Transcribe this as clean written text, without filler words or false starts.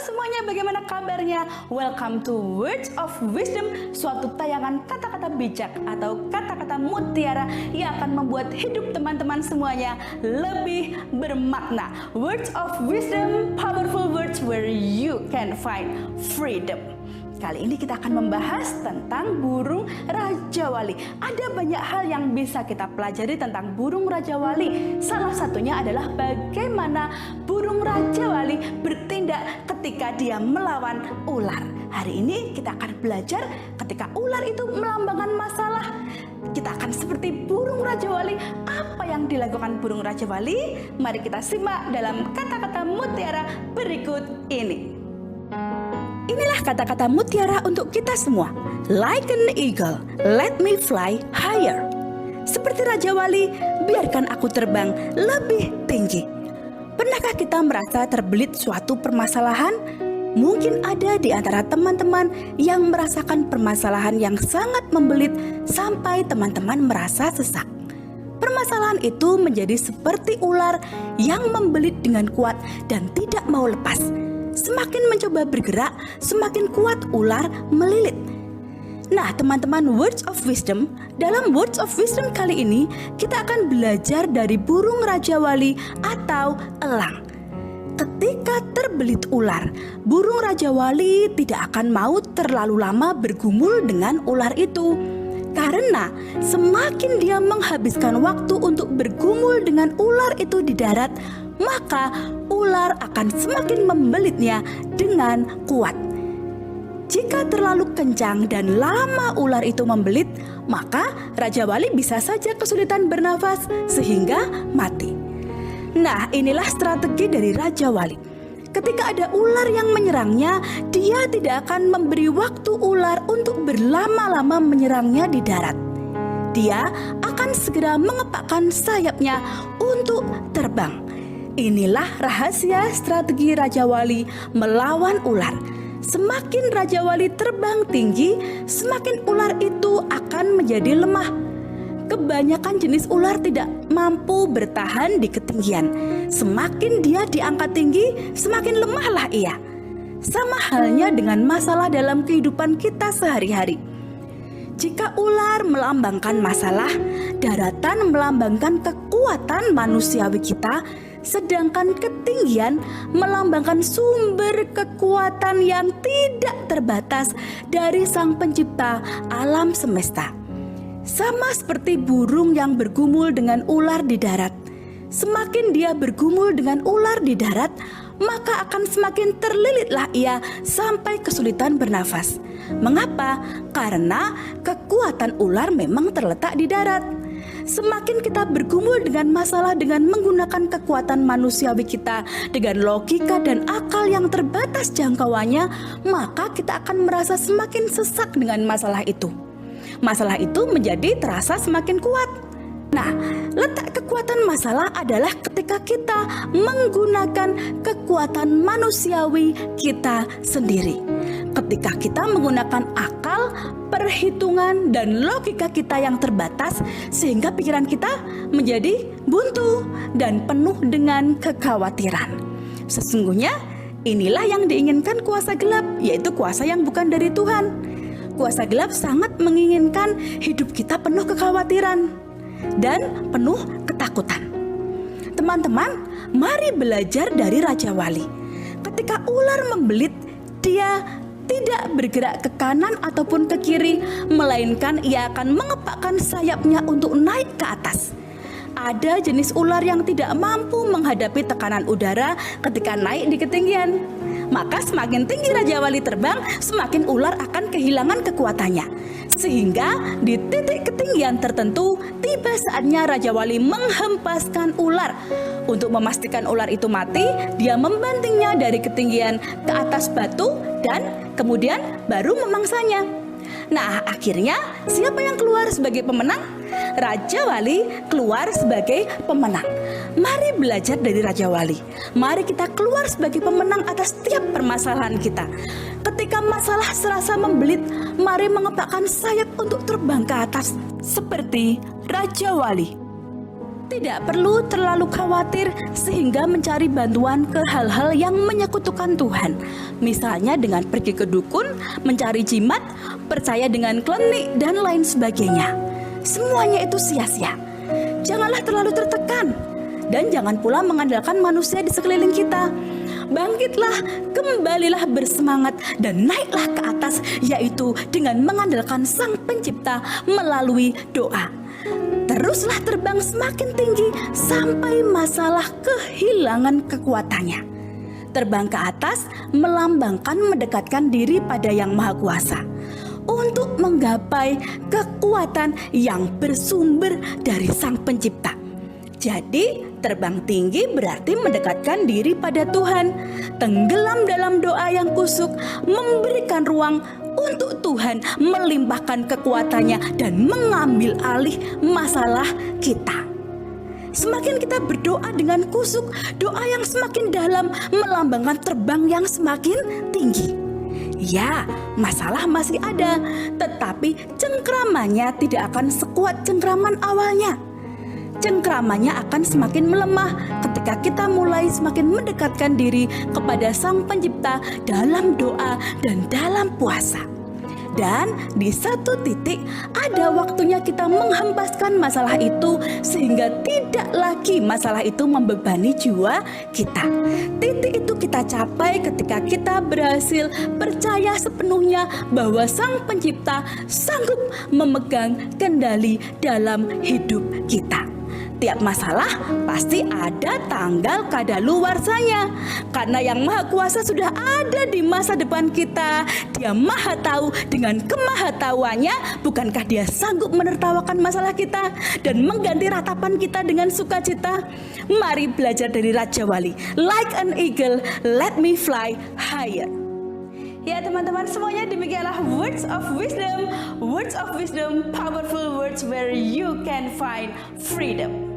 semuanya, bagaimana kabarnya? Welcome to Words of Wisdom, suatu tayangan kata-kata bijak atau kata-kata mutiara yang akan membuat hidup teman-teman semuanya lebih bermakna. Words of Wisdom, powerful words where you can find freedom. Kali ini kita akan membahas tentang burung Raja Wali. Ada banyak hal yang bisa kita pelajari tentang burung Raja Wali. Salah satunya adalah bagaimana burung Raja Wali bertindak ketika dia melawan ular. Hari ini kita akan belajar ketika ular itu melambangkan masalah. Kita akan seperti burung Raja Wali. Apa yang dilakukan burung Raja Wali? Mari kita simak dalam kata-kata mutiara berikut ini. Inilah kata-kata mutiara untuk kita semua. Like an eagle, let me fly higher. Seperti Raja Wali, biarkan aku terbang lebih tinggi. Pernahkah kita merasa terbelit suatu permasalahan? Mungkin ada di antara teman-teman yang merasakan permasalahan yang sangat membelit sampai teman-teman merasa sesak. Permasalahan itu menjadi seperti ular yang membelit dengan kuat dan tidak mau lepas. Semakin mencoba bergerak, semakin kuat ular melilit. Nah, teman-teman Words of Wisdom, dalam Words of Wisdom kali ini kita akan belajar dari burung Raja Wali atau elang. Ketika terbelit ular, burung Raja Wali tidak akan mau terlalu lama bergumul dengan ular itu. Karena semakin dia menghabiskan waktu untuk bergumul dengan ular itu di darat, maka ular akan semakin membelitnya dengan kuat. Jika terlalu kencang dan lama ular itu membelit, maka Raja Wali bisa saja kesulitan bernafas sehingga mati. Nah, inilah strategi dari Raja Wali. Ketika ada ular yang menyerangnya, dia tidak akan memberi waktu ular untuk berlama-lama menyerangnya di darat. Dia akan segera mengepakkan sayapnya untuk terbang. Inilah rahasia strategi Raja Wali melawan ular. Semakin Raja Wali terbang tinggi, semakin ular itu akan menjadi lemah. Kebanyakan jenis ular tidak mampu bertahan di ketinggian. Semakin dia diangkat tinggi, semakin lemahlah ia. Sama halnya dengan masalah dalam kehidupan kita sehari-hari. Jika ular melambangkan masalah, daratan melambangkan kekuatan manusiawi kita, sedangkan ketinggian melambangkan sumber kekuatan yang tidak terbatas dari Sang Pencipta alam semesta. Sama seperti burung yang bergumul dengan ular di darat. Semakin dia bergumul dengan ular di darat, maka akan semakin terlilitlah ia sampai kesulitan bernafas. Mengapa? Karena kekuatan ular memang terletak di darat. Semakin kita bergumul dengan masalah dengan menggunakan kekuatan manusiawi kita, dengan logika dan akal yang terbatas jangkauannya, maka kita akan merasa semakin sesak dengan masalah itu. Masalah itu menjadi terasa semakin kuat. Nah, letak kekuatan masalah adalah ketika kita menggunakan kekuatan manusiawi kita sendiri. Ketika kita menggunakan akal, perhitungan, dan logika kita yang terbatas, sehingga pikiran kita menjadi buntu dan penuh dengan kekhawatiran. Sesungguhnya, inilah yang diinginkan kuasa gelap, yaitu kuasa yang bukan dari Tuhan. Kuasa gelap sangat menginginkan hidup kita penuh kekhawatiran dan penuh ketakutan. Teman-teman, mari belajar dari Raja Wali. Ketika ular membelit, dia tidak bergerak ke kanan ataupun ke kiri, melainkan ia akan mengepakkan sayapnya untuk naik ke atas. Ada jenis ular yang tidak mampu menghadapi tekanan udara ketika naik di ketinggian. Maka semakin tinggi Raja Wali terbang, semakin ular akan kehilangan kekuatannya. Sehingga di titik ketinggian tertentu, tiba saatnya Raja Wali menghempaskan ular. Untuk memastikan ular itu mati, dia membantingnya dari ketinggian ke atas batu dan kemudian baru memangsanya. Nah, akhirnya siapa yang keluar sebagai pemenang? Raja Wali keluar sebagai pemenang. Mari belajar dari Raja Wali. Mari kita keluar sebagai pemenang atas setiap permasalahan kita. Ketika masalah serasa membelit, mari mengepakkan sayap untuk terbang ke atas seperti Raja Wali. Tidak perlu terlalu khawatir sehingga mencari bantuan ke hal-hal yang menyekutukan Tuhan. Misalnya dengan pergi ke dukun, mencari jimat, percaya dengan klinik, dan lain sebagainya. Semuanya itu sia-sia. Janganlah terlalu tertekan. Dan jangan pula mengandalkan manusia di sekeliling kita. Bangkitlah, kembalilah bersemangat, dan naiklah ke atas, yaitu dengan mengandalkan Sang Pencipta melalui doa. Teruslah terbang semakin tinggi sampai masalah kehilangan kekuatannya. Terbang ke atas melambangkan mendekatkan diri pada Yang Maha Kuasa untuk menggapai kekuatan yang bersumber dari Sang Pencipta. Jadi, terbang tinggi berarti mendekatkan diri pada Tuhan, tenggelam dalam doa yang kusuk, memberikan ruang untuk Tuhan melimpahkan kekuatannya dan mengambil alih masalah kita. Semakin kita berdoa dengan kusuk, doa yang semakin dalam melambangkan terbang yang semakin tinggi. Ya, masalah masih ada, tetapi cengkramannya tidak akan sekuat cengkraman awalnya. Cengkramannya akan semakin melemah ketika kita mulai semakin mendekatkan diri kepada Sang Pencipta dalam doa dan dalam puasa. Dan di satu titik ada waktunya kita menghempaskan masalah itu sehingga tidak lagi masalah itu membebani jiwa kita. Titik itu kita capai ketika kita berhasil percaya sepenuhnya bahwa Sang Pencipta sanggup memegang kendali dalam hidup kita. Tiap masalah pasti ada tanggal kadaluarsanya. Karena Yang Maha Kuasa sudah ada di masa depan kita. Dia Maha Tahu, dengan kemahatauannya bukankah Dia sanggup menertawakan masalah kita dan mengganti ratapan kita dengan sukacita? Mari belajar dari Raja Wali. Like an eagle, let me fly higher. Ya teman-teman semuanya, demikianlah Words of Wisdom. Words of Wisdom, powerful words where you can find freedom.